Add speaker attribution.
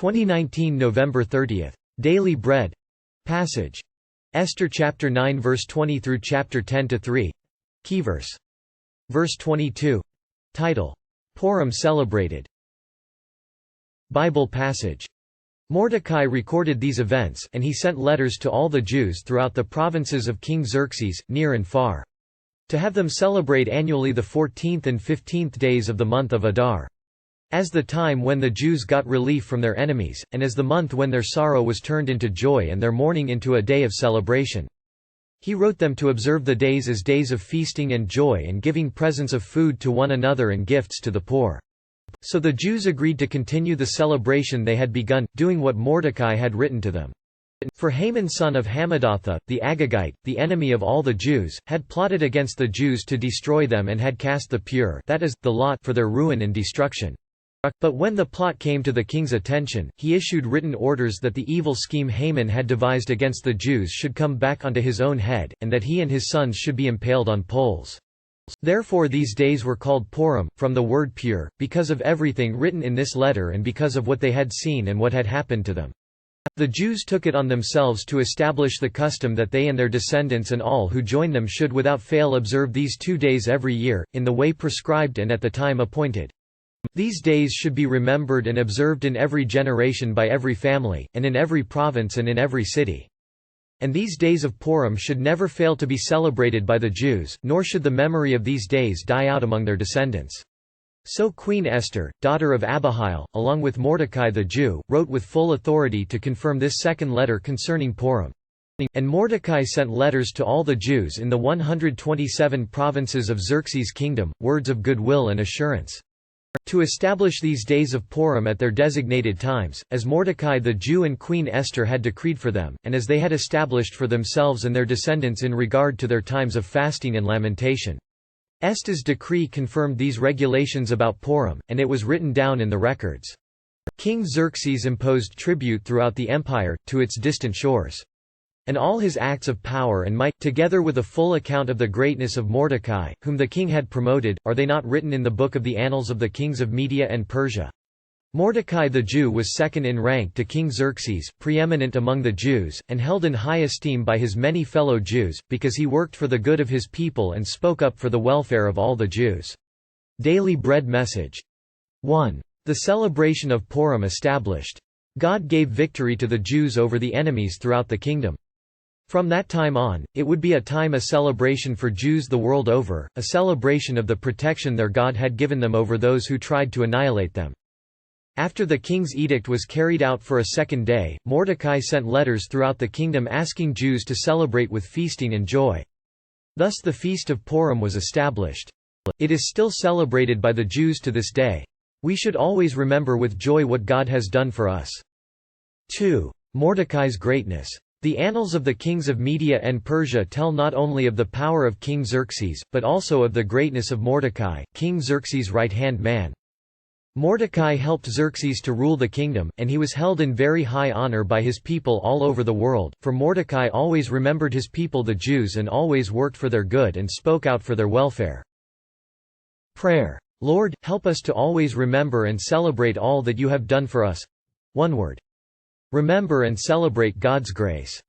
Speaker 1: 2019 November 30. Daily Bread passage. Esther chapter 9 verse 20 through chapter 10 to 3. Keyverse. Verse 22. Title: Purim celebrated. Bible passage. Mordecai recorded these events, and he sent letters to all the Jews throughout the provinces of King Xerxes, near and far, to have them celebrate annually the 14th and 15th days of the month of Adar, as the time when the Jews got relief from their enemies, and as the month when their sorrow was turned into joy and their mourning into a day of celebration. He wrote them to observe the days as days of feasting and joy and giving presents of food to one another and gifts to the poor. So the Jews agreed to continue the celebration they had begun, doing what Mordecai had written to them. For Haman son of Hammedatha, the Agagite, the enemy of all the Jews, had plotted against the Jews to destroy them and had cast the pur, that is, the lot, for their ruin and destruction. But when the plot came to the king's attention, he issued written orders that the evil scheme Haman had devised against the Jews should come back onto his own head, and that he and his sons should be impaled on poles. Therefore these days were called Purim, from the word pur, because of everything written in this letter and because of what they had seen and what had happened to them. The Jews took it on themselves to establish the custom that they and their descendants and all who join them should without fail observe these 2 days every year, in the way prescribed and at the time appointed. These days should be remembered and observed in every generation by every family, and in every province and in every city. And these days of Purim should never fail to be celebrated by the Jews, nor should the memory of these days die out among their descendants. So Queen Esther, daughter of Abihail, along with Mordecai the Jew, wrote with full authority to confirm this second letter concerning Purim. And Mordecai sent letters to all the Jews in the 127 provinces of Xerxes' kingdom, words of goodwill and assurance, to establish these days of Purim at their designated times, as Mordecai the Jew and Queen Esther had decreed for them, and as they had established for themselves and their descendants in regard to their times of fasting and lamentation. Esther's decree confirmed these regulations about Purim, and it was written down in the records. King Xerxes imposed tribute throughout the empire, to its distant shores. And all his acts of power and might, together with a full account of the greatness of Mordecai, whom the king had promoted, are they not written in the book of the annals of the kings of Media and Persia? Mordecai the Jew was second in rank to King Xerxes, preeminent among the Jews, and held in high esteem by his many fellow Jews, because he worked for the good of his people and spoke up for the welfare of all the Jews. Daily Bread Message. 1. The celebration of Purim established. God gave victory to the Jews over the enemies throughout the kingdom. From that time on, it would be a celebration for Jews the world over, a celebration of the protection their God had given them over those who tried to annihilate them. After the king's edict was carried out for a second day, Mordecai sent letters throughout the kingdom asking Jews to celebrate with feasting and joy. Thus the Feast of Purim was established. It is still celebrated by the Jews to this day. We should always remember with joy what God has done for us. 2. Mordecai's greatness. The annals of the kings of Media and Persia tell not only of the power of King Xerxes, but also of the greatness of Mordecai, King Xerxes' right-hand man. Mordecai helped Xerxes to rule the kingdom, and he was held in very high honor by his people all over the world, for Mordecai always remembered his people the Jews and always worked for their good and spoke out for their welfare. Prayer. Lord, help us to always remember and celebrate all that you have done for us. One word. Remember and celebrate God's grace.